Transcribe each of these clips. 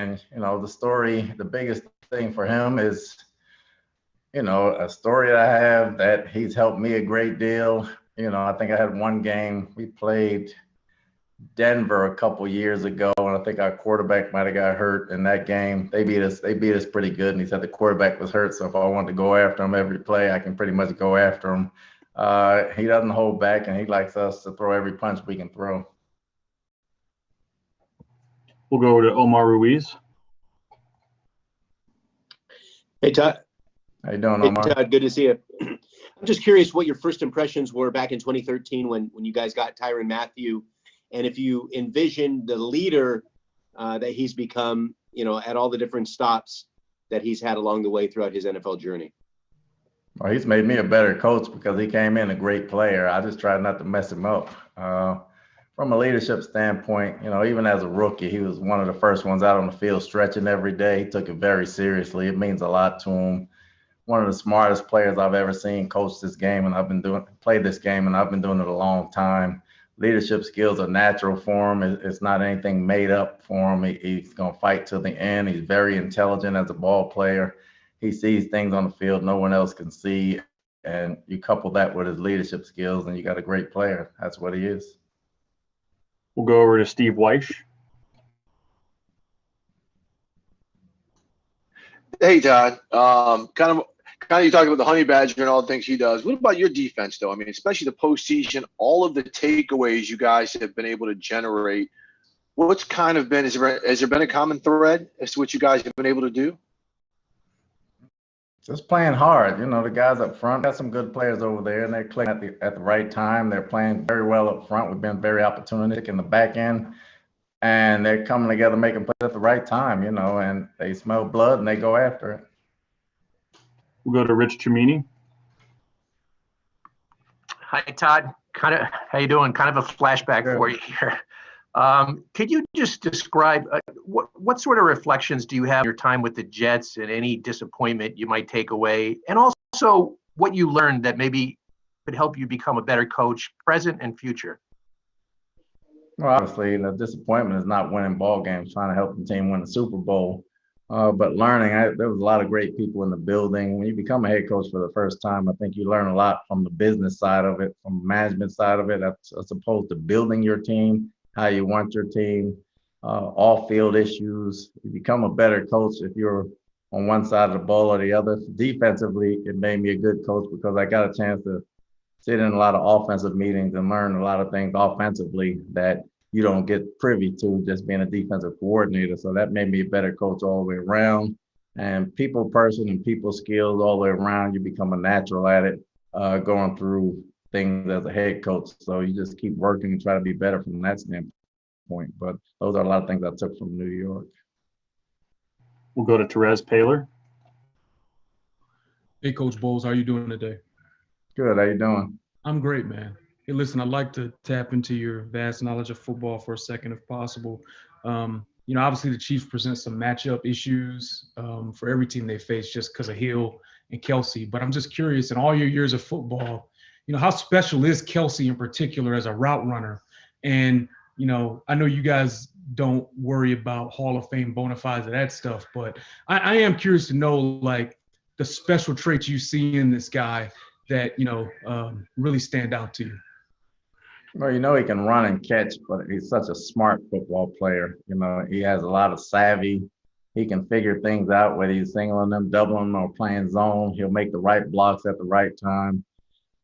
And, the biggest thing for him is, a story that I have that he's helped me a great deal. I think I had one game. We played Denver a couple years ago, and I think our quarterback might have got hurt in that game. They beat us pretty good, and he said the quarterback was hurt, so if I wanted to go after him every play, I can pretty much go after him. He doesn't hold back, and he likes us to throw every punch we can throw. We'll go over to Omar Ruiz. Hey, Todd. How you doing, Omar? Hey, Todd, good to see you. I'm just curious what your first impressions were back in 2013 when you guys got Tyrann Mathieu, and if you envision the leader that he's become, at all the different stops that he's had along the way throughout his NFL journey. Well, he's made me a better coach because he came in a great player. I just tried not to mess him up. From a leadership standpoint, even as a rookie, he was one of the first ones out on the field stretching every day. He took it very seriously. It means a lot to him. One of the smartest players I've ever seen coach this game, and played this game, and I've been doing it a long time. Leadership skills are natural for him. It's not anything made up for him. He's going to fight till the end. He's very intelligent as a ball player. He sees things on the field no one else can see, and you couple that with his leadership skills, and you got a great player. That's what he is. We'll go over to Steve Weish. Hey, Todd. Kind of you talking about the Honey Badger and all the things he does. What about your defense, though? I mean, especially the postseason, all of the takeaways you guys have been able to generate. What's kind of been, has there been a common thread as to what you guys have been able to do? Just playing hard. The guys up front got some good players over there, and they're clicking at the right time. They're playing very well up front. We've been very opportunistic in the back end, and they're coming together, making plays at the right time, and they smell blood and they go after it. We'll go to Rich Cimini. Hi, Todd. How you doing? Kind of a flashback for you here. Could you just describe what sort of reflections do you have on your time with the Jets and any disappointment you might take away? And also what you learned that maybe could help you become a better coach, present and future? Well, obviously, the disappointment is not winning ball games, trying to help the team win the Super Bowl. But learning, there was a lot of great people in the building. When you become a head coach for the first time, I think you learn a lot from the business side of it, from the management side of it, as opposed to building your team, how you want your team, off-field issues. You become a better coach if you're on one side of the ball or the other. Defensively, it made me a good coach because I got a chance to sit in a lot of offensive meetings and learn a lot of things offensively that you don't get privy to just being a defensive coordinator. So that made me a better coach all the way around. And people person and people skills all the way around, you become a natural at it, going through things as a head coach. So you just keep working and try to be better from that standpoint. But those are a lot of things I took from New York. We'll go to Therese Paylor. Hey, Coach Bowles, how you doing today? Good. How you doing? I'm great, man. Hey, listen, I'd like to tap into your vast knowledge of football for a second, if possible. Obviously the Chiefs present some matchup issues for every team they face just because of Hill and Kelsey. But I'm just curious, in all your years of football, how special is Kelsey in particular as a route runner? And, I know you guys don't worry about Hall of Fame bona fides and that stuff, but I am curious to know, like, the special traits you see in this guy that, really stand out to you. Well, he can run and catch, but he's such a smart football player. He has a lot of savvy. He can figure things out, whether he's singling them, doubling them, or playing zone. He'll make the right blocks at the right time.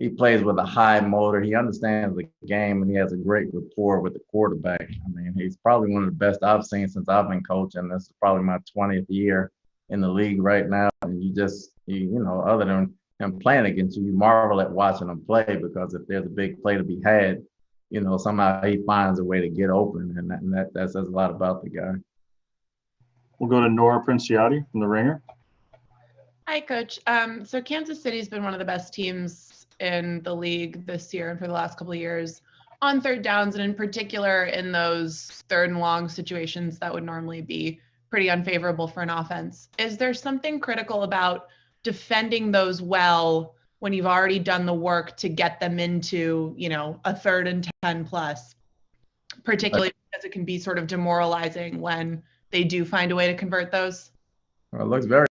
He plays with a high motor. He understands the game, and he has a great rapport with the quarterback. I mean, he's probably one of the best I've seen since I've been coaching. This is probably my 20th year in the league right now. And other than him playing against you, you marvel at watching him play, because if there's a big play to be had, somehow he finds a way to get open, and that says a lot about the guy. We'll go to Nora Princiati from The Ringer. Hi, Coach. So Kansas City's been one of the best teams in the league this year and for the last couple of years on third downs, and in particular in those third and long situations that would normally be pretty unfavorable for an offense. Is there something critical about defending those well when you've already done the work to get them into, a 3rd and 10 plus, particularly because it can be sort of demoralizing when they do find a way to convert those? Well, it looks very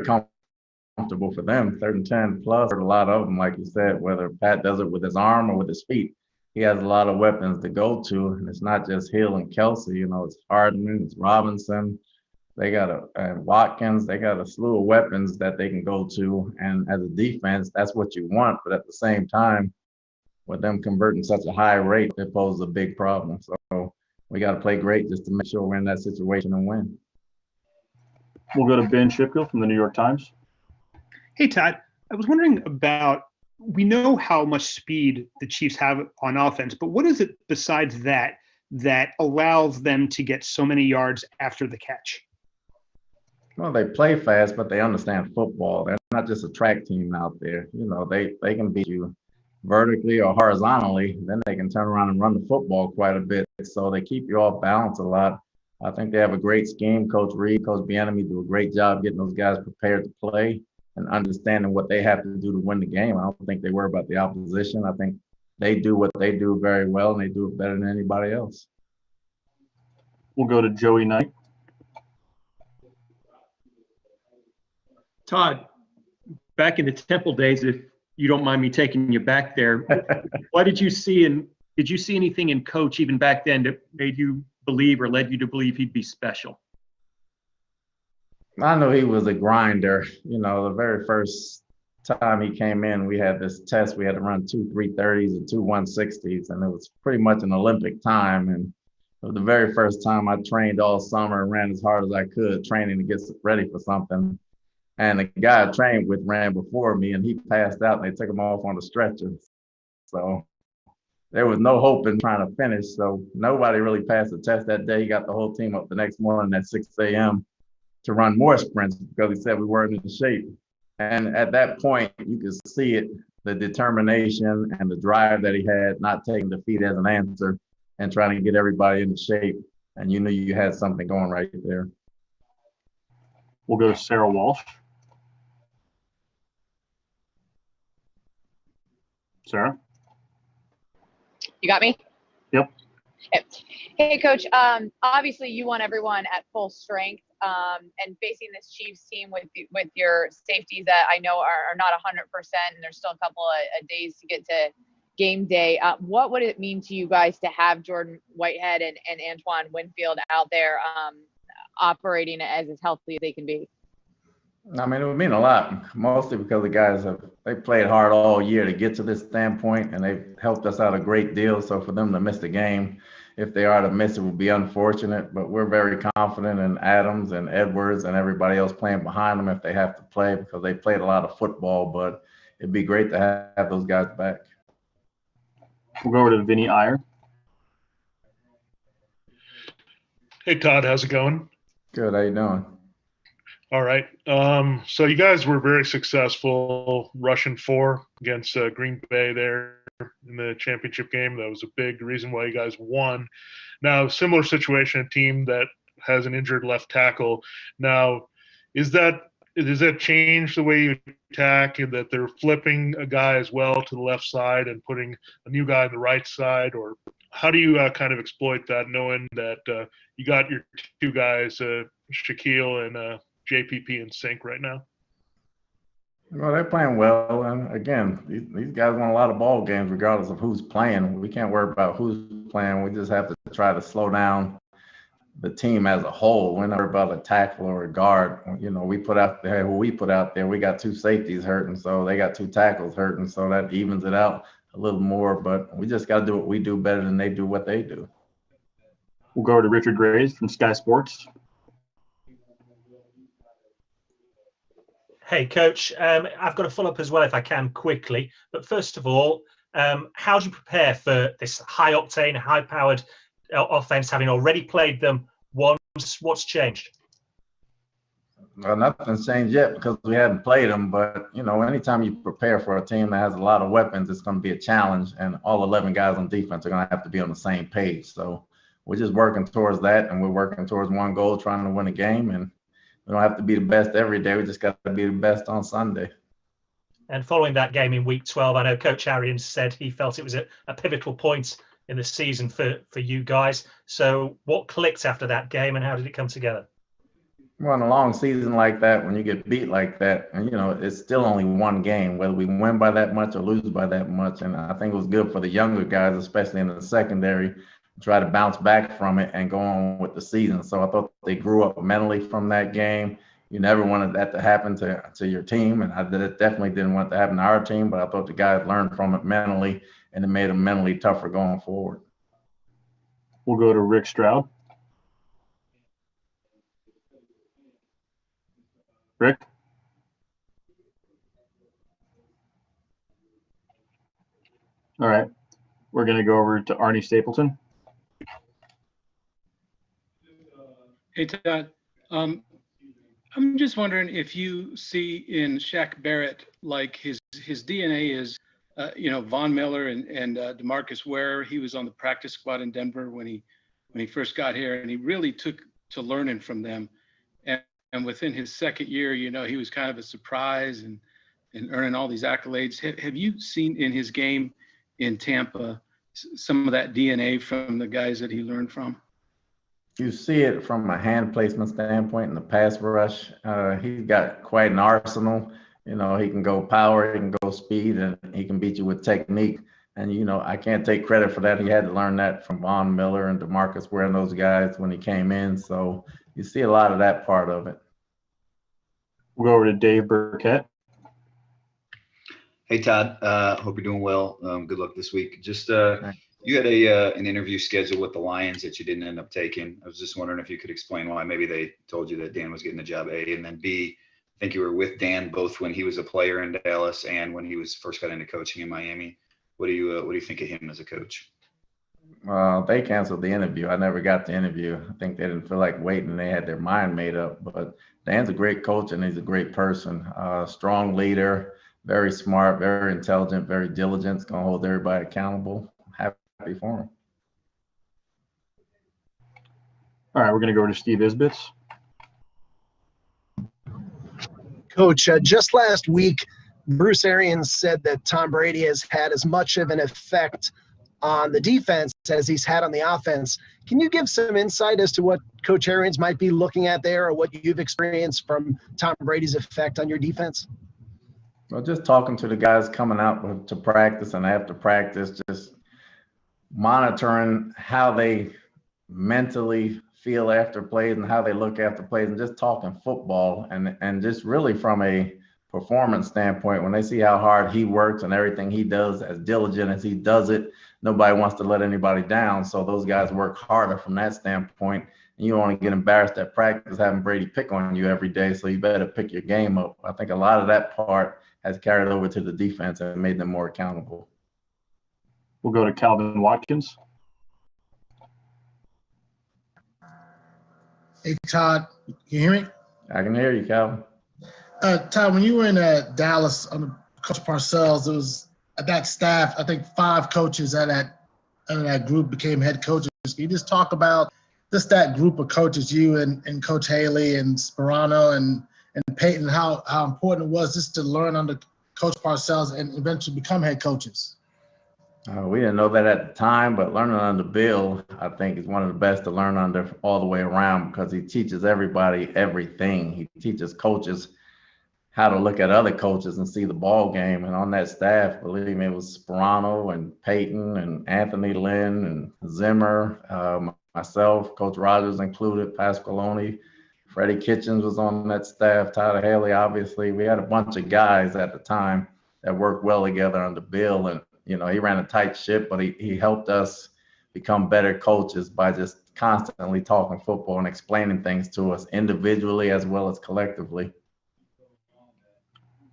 comfortable for them. 3rd and 10 plus. A lot of them, like you said, whether Pat does it with his arm or with his feet, he has a lot of weapons to go to. And it's not just Hill and Kelsey. It's Hardman, it's Robinson. They got Watkins. They got a slew of weapons that they can go to. And as a defense, that's what you want. But at the same time, with them converting such a high rate, it poses a big problem. So we got to play great just to make sure we're in that situation and win. We'll go to Ben Shipkill from the New York Times. Hey, Todd, I was wondering about, we know how much speed the Chiefs have on offense, but what is it besides that allows them to get so many yards after the catch? Well, they play fast, but they understand football. They're not just a track team out there. They can beat you vertically or horizontally. Then they can turn around and run the football quite a bit. So they keep you off balance a lot. I think they have a great scheme. Coach Reed, Coach Bieniemy do a great job getting those guys prepared to play and understanding what they have to do to win the game. I don't think they worry about the opposition. I think they do what they do very well, and they do it better than anybody else. We'll go to Joey Knight. Todd, back in the Temple days, if you don't mind me taking you back there, what did you see did you see anything in Coach even back then that made you believe or led you to believe he'd be special? I know he was a grinder. The very first time he came in, we had this test. We had to run 2 330s and 2 160s, and it was pretty much an Olympic time. And it was the very first time I trained all summer and ran as hard as I could, training to get ready for something. And the guy I trained with ran before me, and he passed out, and they took him off on the stretcher. So there was no hope in trying to finish. So nobody really passed the test that day. He got the whole team up the next morning at 6 a.m. to run more sprints because he said we weren't in shape. And at that point, you could see it, the determination and the drive that he had, not taking defeat as an answer and trying to get everybody into shape. And you knew you had something going right there. We'll go to Sarah Walsh. Sarah? You got me? Yep. Hey, Coach. Obviously, you want everyone at full strength, and facing this Chiefs team with your safeties that I know are not 100%, and there's still a couple of days to get to game day. What would it mean to you guys to have Jordan Whitehead and Antoine Winfield out there operating as healthy as they can be? I mean, it would mean a lot, mostly because the guys they played hard all year to get to this standpoint, and they've helped us out a great deal. So for them to miss the game, if they are to miss it, would be unfortunate. But we're very confident in Adams and Edwards and everybody else playing behind them if they have to play, because they played a lot of football. But it'd be great to have those guys back. We'll go over to Vinny Iyer. Hey, Todd, how's it going? Good. How you doing? All right. So you guys were very successful rushing 4 against Green Bay there in the championship game. That was a big reason why you guys won. Now, similar situation, a team that has an injured left tackle. Now, does that change the way you attack, and that they're flipping a guy as well to the left side and putting a new guy on the right side? Or how do you kind of exploit that, knowing that you got your 2 guys, Shaquille and JPP, in sync right now? Well, they're playing well. And again, these guys won a lot of ball games regardless of who's playing. We can't worry about who's playing. We just have to try to slow down the team as a whole. We're not worried about a tackle or a guard. We put out there who we put out there. We got 2 safeties hurting, so they got 2 tackles hurting, so that evens it out a little more. But we just got to do what we do better than they do what they do. We'll go to Richard Graves from Sky Sports. Hey, Coach. I've got to follow up as well if I can quickly. But first of all, how do you prepare for this high-octane, high-powered offense, having already played them once? What's changed? Well, nothing's changed yet because we haven't played them. But, anytime you prepare for a team that has a lot of weapons, it's going to be a challenge. And all 11 guys on defense are going to have to be on the same page. So we're just working towards that, and we're working towards one goal, trying to win a game. And we don't have to be the best every day. We just got to be the best on Sunday. And following that game in Week 12, I know Coach Arians said he felt it was a pivotal point in the season for you guys. So what clicked after that game, and how did it come together? Well, in a long season like that, when you get beat like that, and it's still only one game, whether we win by that much or lose by that much. And I think it was good for the younger guys, especially in the secondary, to try to bounce back from it and go on with the season. So I thought they grew up mentally from that game. You never wanted that to happen to your team, and I definitely didn't want it to happen to our team, but I thought the guys learned from it mentally, and it made them mentally tougher going forward. We'll go to Rick Stroud. Rick? All right. We're going to go over to Arnie Stapleton. Hey, Todd. I'm just wondering if you see in Shaq Barrett, like his DNA is, Von Miller and DeMarcus Ware. He was on the practice squad in Denver when he first got here, and he really took to learning from them. And within his second year, he was kind of a surprise and earning all these accolades. Have you seen in his game in Tampa some of that DNA from the guys that he learned from? You see it from a hand placement standpoint in the pass rush. He's got quite an arsenal. He can go power, he can go speed, and he can beat you with technique. And, I can't take credit for that. He had to learn that from Von Miller and DeMarcus Ware and those guys when he came in. So you see a lot of that part of it. We'll go over to Dave Burkett. Hey, Todd. Hope you're doing well. Good luck this week. Just you had an interview scheduled with the Lions that you didn't end up taking. I was just wondering if you could explain why. Maybe they told you that Dan was getting the job, A, and then B, I think you were with Dan both when he was a player in Dallas and when he was first got into coaching in Miami. What do you think of him as a coach? They canceled the interview. I never got the interview. I think they didn't feel like waiting. They had their mind made up. But Dan's a great coach and he's a great person. Strong leader, very smart, very intelligent, very diligent. He's gonna hold everybody accountable. Happy for him. All right, we're going to go to Steve Isbitz. Coach, just last week, Bruce Arians said that Tom Brady has had as much of an effect on the defense as he's had on the offense. Can you give some insight as to what Coach Arians might be looking at there, or what you've experienced from Tom Brady's effect on your defense? Well, just talking to the guys coming out to practice and after practice, just monitoring how they mentally feel after plays and how they look after plays, and just talking football and just really from a performance standpoint, when they see how hard he works and everything he does, as diligent as he does it, nobody wants to let anybody down. So those guys work harder from that standpoint. And you don't want to get embarrassed at practice having Brady pick on you every day. So you better pick your game up. I think a lot of that part has carried over to the defense and made them more accountable. We'll go to Calvin Watkins. Hey, Todd, can you hear me? I can hear you, Calvin. Todd, when you were in Dallas under Coach Parcells, there was that staff, I think 5 coaches out of that group became head coaches. Can you just talk about just that group of coaches, you and Coach Haley and Sperano and Peyton, how important it was just to learn under Coach Parcells and eventually become head coaches? We didn't know that at the time, but learning under Bill, I think, is one of the best to learn under all the way around, because he teaches everybody everything. He teaches coaches how to look at other coaches and see the ball game. And on that staff, believe me, it was Sperano and Peyton and Anthony Lynn and Zimmer, myself, Coach Rogers included, Pasqualoni, Freddie Kitchens was on that staff, Tyler Haley, obviously. We had a bunch of guys at the time that worked well together under Bill. And he ran a tight ship, but he helped us become better coaches by just constantly talking football and explaining things to us individually as well as collectively.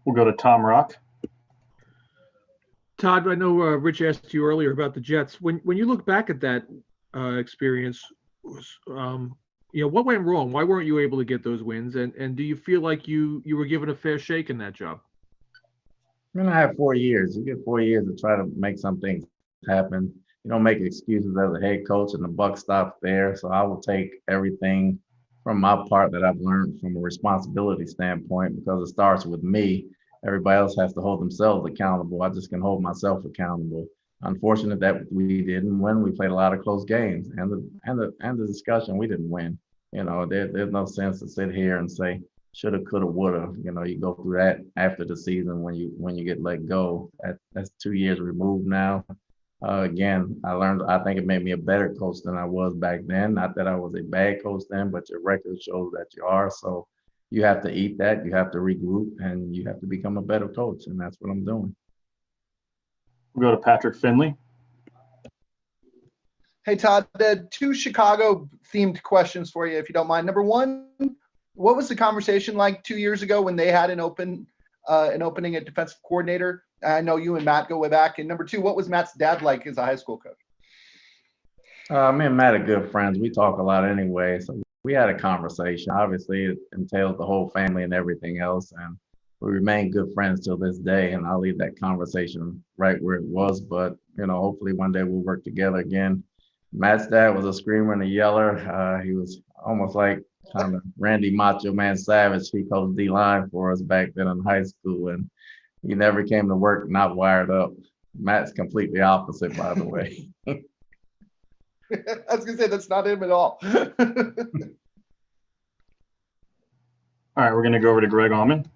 We'll go to Tom Rock. Todd, I know Rich asked you earlier about the Jets. When you look back at that experience, what went wrong? Why weren't you able to get those wins? And do you feel like you were given a fair shake in that job? I have 4 years. You get 4 years to try to make some things happen. You don't make excuses as a head coach, and the buck stops there. So I will take everything from my part that I've learned from a responsibility standpoint, because it starts with me. Everybody else has to hold themselves accountable. I just can hold myself accountable. unfortunate that we didn't win. We played a lot of close games, and the discussion, we didn't win. There's no sense to sit here and say shoulda, coulda, woulda. You go through that after the season when you get let go. That's 2 years removed now. Again, I think it made me a better coach than I was back then. Not that I was a bad coach then, but your record shows that you are. So you have to eat that. You have to regroup, and you have to become a better coach. And that's what I'm doing. We'll go to Patrick Finley. Hey, Todd, two Chicago-themed questions for you, if you don't mind. Number one, what was the conversation like 2 years ago when they had an opening at defensive coordinator? I know you and Matt go way back. And number two, what was Matt's dad like as a high school coach? Me and Matt are good friends. We talk a lot anyway. So we had a conversation. Obviously, it entails the whole family and everything else. And we remain good friends till this day. And I'll leave that conversation right where it was. But, hopefully one day we'll work together again. Matt's dad was a screamer and a yeller. He was almost like kind of Randy Macho Man Savage. He coached D-line for us back then in high school. And he never came to work not wired up. Matt's completely opposite, by the way. I was going to say, that's not him at all. All right, we're going to go over to Greg Allman.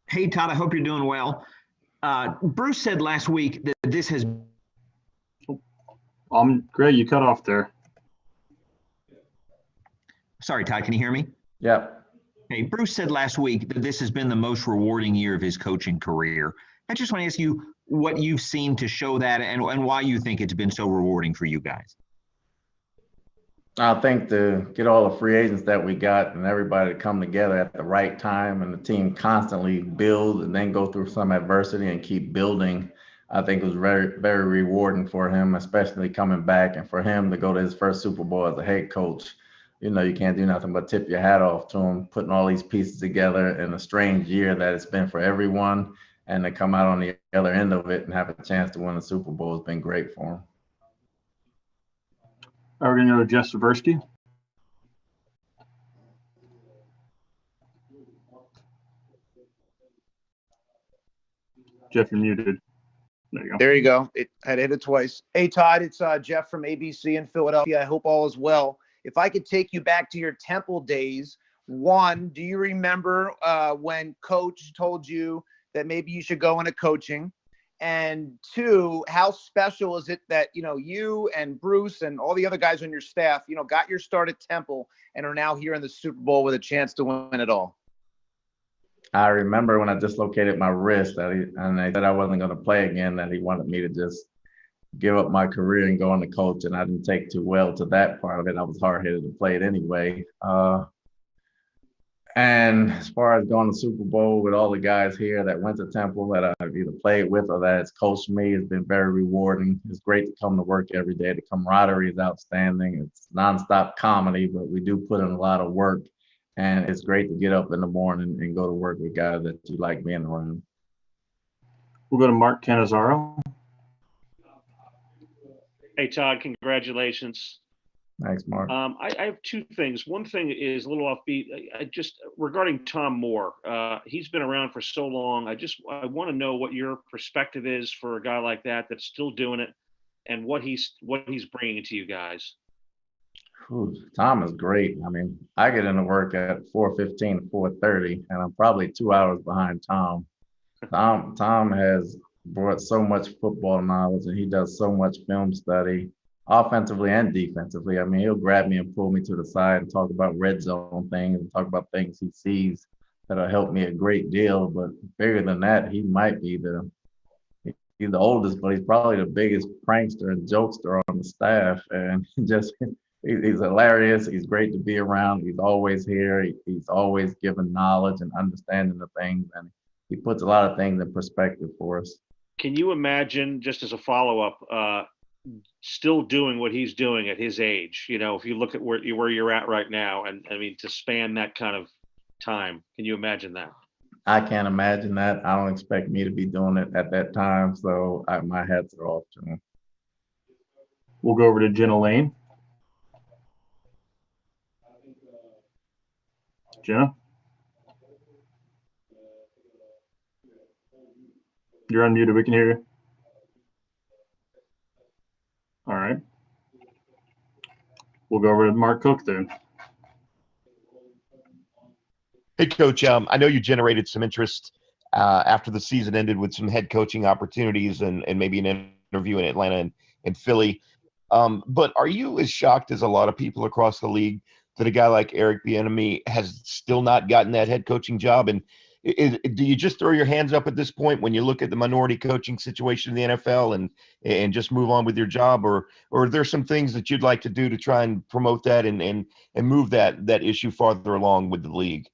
Hey, Todd, I hope you're doing well. Bruce said last week that this has... Greg, you cut off there. Sorry, Todd, can you hear me? Yep. Hey, Bruce said last week that this has been the most rewarding year of his coaching career. I just want to ask you what you've seen to show that and why you think it's been so rewarding for you guys. I think to get all the free agents that we got and everybody to come together at the right time and the team constantly build and then go through some adversity and keep building, I think it was very, very rewarding for him, especially coming back, and for him to go to his first Super Bowl as a head coach. You can't do nothing but tip your hat off to him, putting all these pieces together in a strange year that it's been for everyone, and to come out on the other end of it and have a chance to win the Super Bowl has been great for him. We're going to go to Jeff Saversky. Jeff, you're muted. There you go. There you go. I hit it twice. Hey, Todd, it's Jeff from ABC in Philadelphia. I hope all is well. If I could take you back to your Temple days, one, do you remember when Coach told you that maybe you should go into coaching? And two, how special is it that, you and Bruce and all the other guys on your staff, got your start at Temple and are now here in the Super Bowl with a chance to win it all? I remember when I dislocated my wrist and they said I wasn't going to play again, that he wanted me to just give up my career and go on to coach, and I didn't take too well to that part of it. I was hard-headed to play it anyway. And as far as going to Super Bowl with all the guys here that went to Temple that I've either played with or that has coached me, it's been very rewarding. It's great to come to work every day. The camaraderie is outstanding. It's nonstop comedy, but we do put in a lot of work. And it's great to get up in the morning and go to work with guys that you like being around. We'll go to Mark Cannizzaro. Hey, Todd, congratulations. Thanks, Mark. I have two things. One thing is a little offbeat. Regarding Tom Moore, he's been around for so long. I want to know what your perspective is for a guy like that that's still doing it, and what he's bringing to you guys. Tom is great. I mean, I get into work at 4:15, 4:30, and I'm probably 2 hours behind Tom. Tom has brought so much football knowledge, and he does so much film study, offensively and defensively. I mean, he'll grab me and pull me to the side and talk about red zone things and talk about things he sees that'll help me a great deal. But bigger than that, he might be he's the oldest, but he's probably the biggest prankster and jokester on the staff. And he's hilarious. He's great to be around. He's always here. He's always giving knowledge and understanding of things. And he puts a lot of things in perspective for us. Can you imagine, just as a follow-up, still doing what he's doing at his age? If you look at where you're at right now, and I mean, to span that kind of time, can you imagine that? I can't imagine that. I don't expect me to be doing it at that time, so my hats are off to him. We'll go over to Jenna Lane. Jenna? You're unmuted. We can hear you. All right. We'll go over to Mark Cook then. Hey, Coach. I know you generated some interest after the season ended with some head coaching opportunities and maybe an interview in Atlanta and Philly. But are you as shocked as a lot of people across the league that a guy like Eric Bieniemy has still not gotten that head coaching job? And do you just throw your hands up at this point when you look at the minority coaching situation in the NFL and just move on with your job, or are there some things that you'd like to do to try and promote that and move that issue farther along with the league?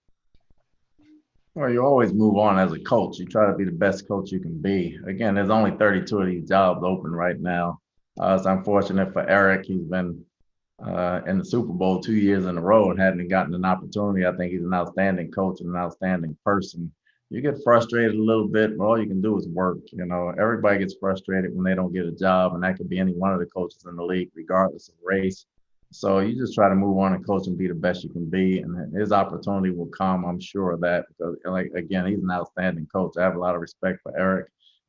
Well, you always move on as a coach. You try to be the best coach you can be. Again, there's only 32 of these jobs open right now. It's unfortunate for Eric. He's been in the Super Bowl 2 years in a row and hadn't gotten an opportunity. I think he's an outstanding coach and an outstanding person. You get frustrated a little bit, but all you can do is work. You know, everybody gets frustrated when they don't get a job, and that could be any one of the coaches in the league, regardless of race. So you just try to move on and coach and be the best you can be, and his opportunity will come. I'm sure of that, because, like, again, he's an outstanding coach. I have a lot of respect for Eric,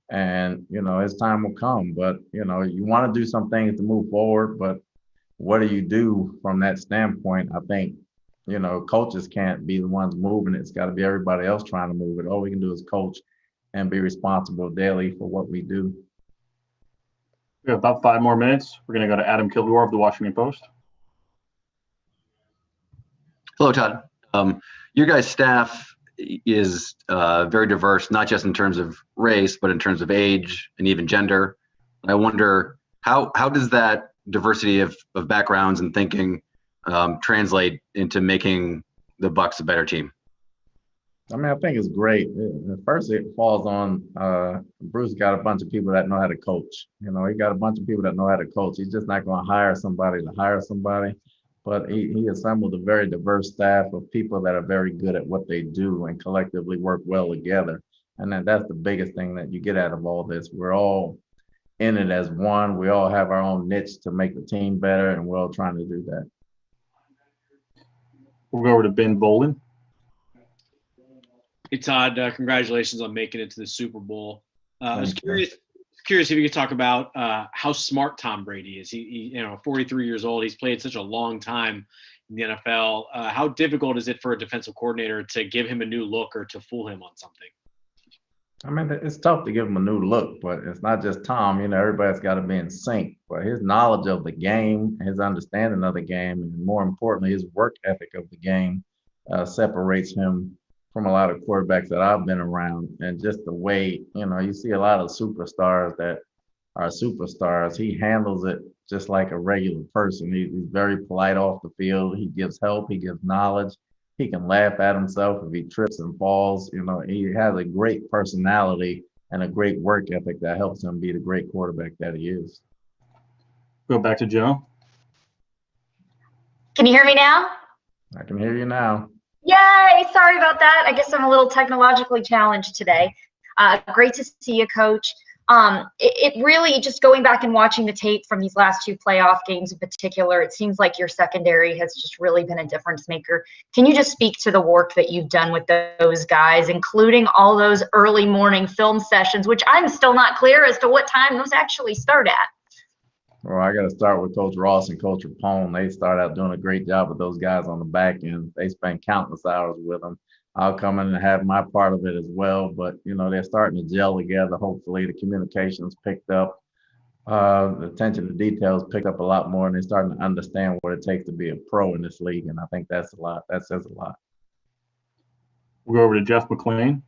and you know his time will come. But you know you want to do some things to move forward, but what do you do from that standpoint? I think you know coaches can't be the ones moving it. It's got to be everybody else trying to move it. All we can do is coach and be responsible daily for what we do. We have about 5 more minutes. We're going to go to Adam Kildor of the Washington Post. Hello, Todd. Your guys' staff is very diverse, not just in terms of race, but in terms of age and even gender. I wonder how does that diversity of backgrounds and thinking translate into making the Bucs a better team? I mean, I think it's great. First, it falls on Bruce. Got a bunch of people that know how to coach. You know, he got a bunch of people that know how to coach. He's just not going to hire somebody to hire somebody. But he assembled a very diverse staff of people that are very good at what they do and collectively work well together. And then that's the biggest thing that you get out of all this. We're all in it as one. We all have our own niche to make the team better, and we're all trying to do that. We'll go over to Ben Bolin. Hey, Todd, congratulations on making it to the Super Bowl. I was curious if you could talk about how smart Tom Brady is. He 43 years old. He's played such a long time in the NFL. How difficult is it for a defensive coordinator to give him a new look or to fool him on something? I mean, it's tough to give him a new look, but it's not just Tom. You know, everybody's got to be in sync. But his knowledge of the game, his understanding of the game, and more importantly, his work ethic of the game separates him from a lot of quarterbacks that I've been around. And just the way, you know, you see a lot of superstars that are superstars. He handles it just like a regular person. He's very polite off the field. He gives help. He gives knowledge. He can laugh at himself if he trips and falls. You know, he has a great personality and a great work ethic that helps him be the great quarterback that he is. Go back to Joe. Can you hear me now? I can hear you now. Yay! Sorry about that. I guess I'm a little technologically challenged today. Great to see you, Coach. It really, just going back and watching the tape from these last 2 playoff games in particular, it seems like your secondary has just really been a difference maker. Can you just speak to the work that you've done with those guys, including all those early morning film sessions, which I'm still not clear as to what time those actually start at? Well, I got to start with Coach Ross and Coach Rapone. They start out doing a great job with those guys on the back end. They spend countless hours with them. I'll come in and have my part of it as well. But, you know, they're starting to gel together. Hopefully the communication's picked up. The attention to details picked up a lot more, and they're starting to understand what it takes to be a pro in this league. And I think that's a lot. That says a lot. We'll go over to Jeff McClain.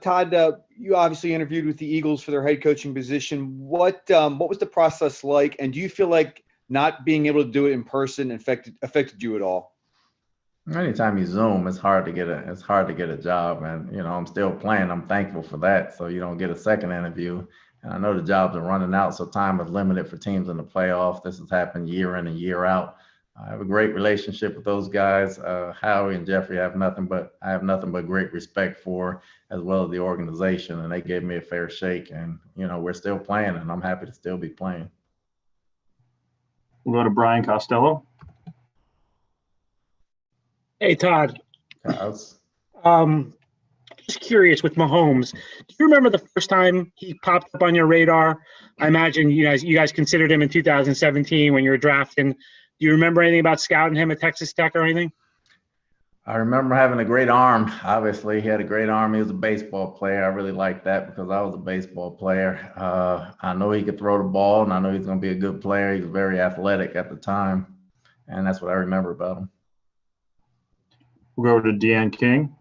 Todd, you obviously interviewed with the Eagles for their head coaching position. What was the process like, and do you feel like not being able to do it in person affected you at all? Anytime you Zoom, it's hard to get a job, and you know I'm still playing. I'm thankful for that. So you don't get a second interview, and I know the jobs are running out, so time is limited for teams in the playoffs. This has happened year in and year out. I have a great relationship with those guys. Howie and Jeffrey I have nothing but great respect for, as well as the organization, and they gave me a fair shake. And you know we're still playing, and I'm happy to still be playing. We'll go to Brian Costello. Hey, Todd. Cows. just curious with Mahomes, do you remember the first time he popped up on your radar? I imagine you guys considered him in 2017 when you were drafting. Do you remember anything about scouting him at Texas Tech or anything? I remember having a great arm. Obviously, he had a great arm. He was a baseball player. I really liked that because I was a baseball player. I know he could throw the ball, and I know he's going to be a good player. He was very athletic at the time, and that's what I remember about him. We'll go over to Deanne King.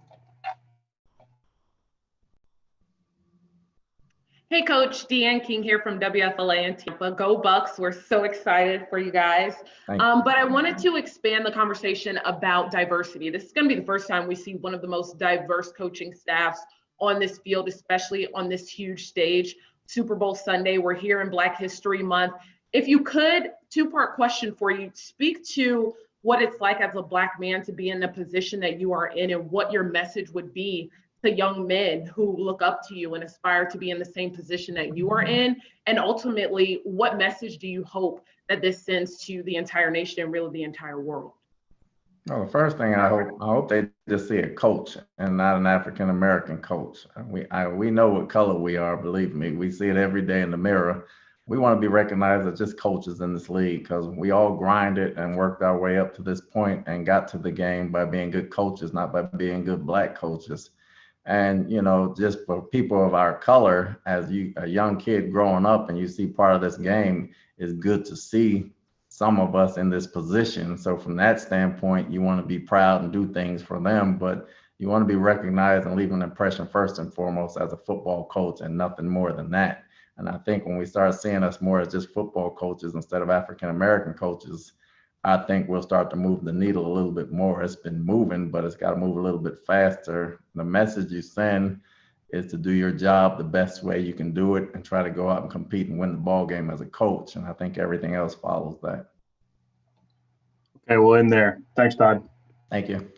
Hey, Coach. Deanne King here from WFLA in Tampa. Go Bucs. We're so excited for you guys. But I wanted to expand the conversation about diversity. This is going to be the first time we see one of the most diverse coaching staffs on this field, especially on this huge stage. Super Bowl Sunday. We're here in Black History Month. If you could, two-part question for you. Speak to what it's like as a Black man to be in the position that you are in and what your message would be to young men who look up to you and aspire to be in the same position that you are in. And ultimately, what message do you hope that this sends to the entire nation and really the entire world? Well, the first thing I hope they just see a coach and not an African American coach. We know what color we are, believe me. We see it every day in the mirror. We want to be recognized as just coaches in this league because we all grinded and worked our way up to this point and got to the game by being good coaches, not by being good Black coaches. And, just for people of our color, as a young kid growing up and you see part of this game, it's good to see some of us in this position. So from that standpoint, you want to be proud and do things for them, but you want to be recognized and leave an impression first and foremost as a football coach and nothing more than that. And I think when we start seeing us more as just football coaches instead of African-American coaches, I think we'll start to move the needle a little bit more. It's been moving, but it's got to move a little bit faster. The message you send is to do your job the best way you can do it and try to go out and compete and win the ball game as a coach. And I think everything else follows that. Okay, we'll end there. Thanks, Todd. Thank you.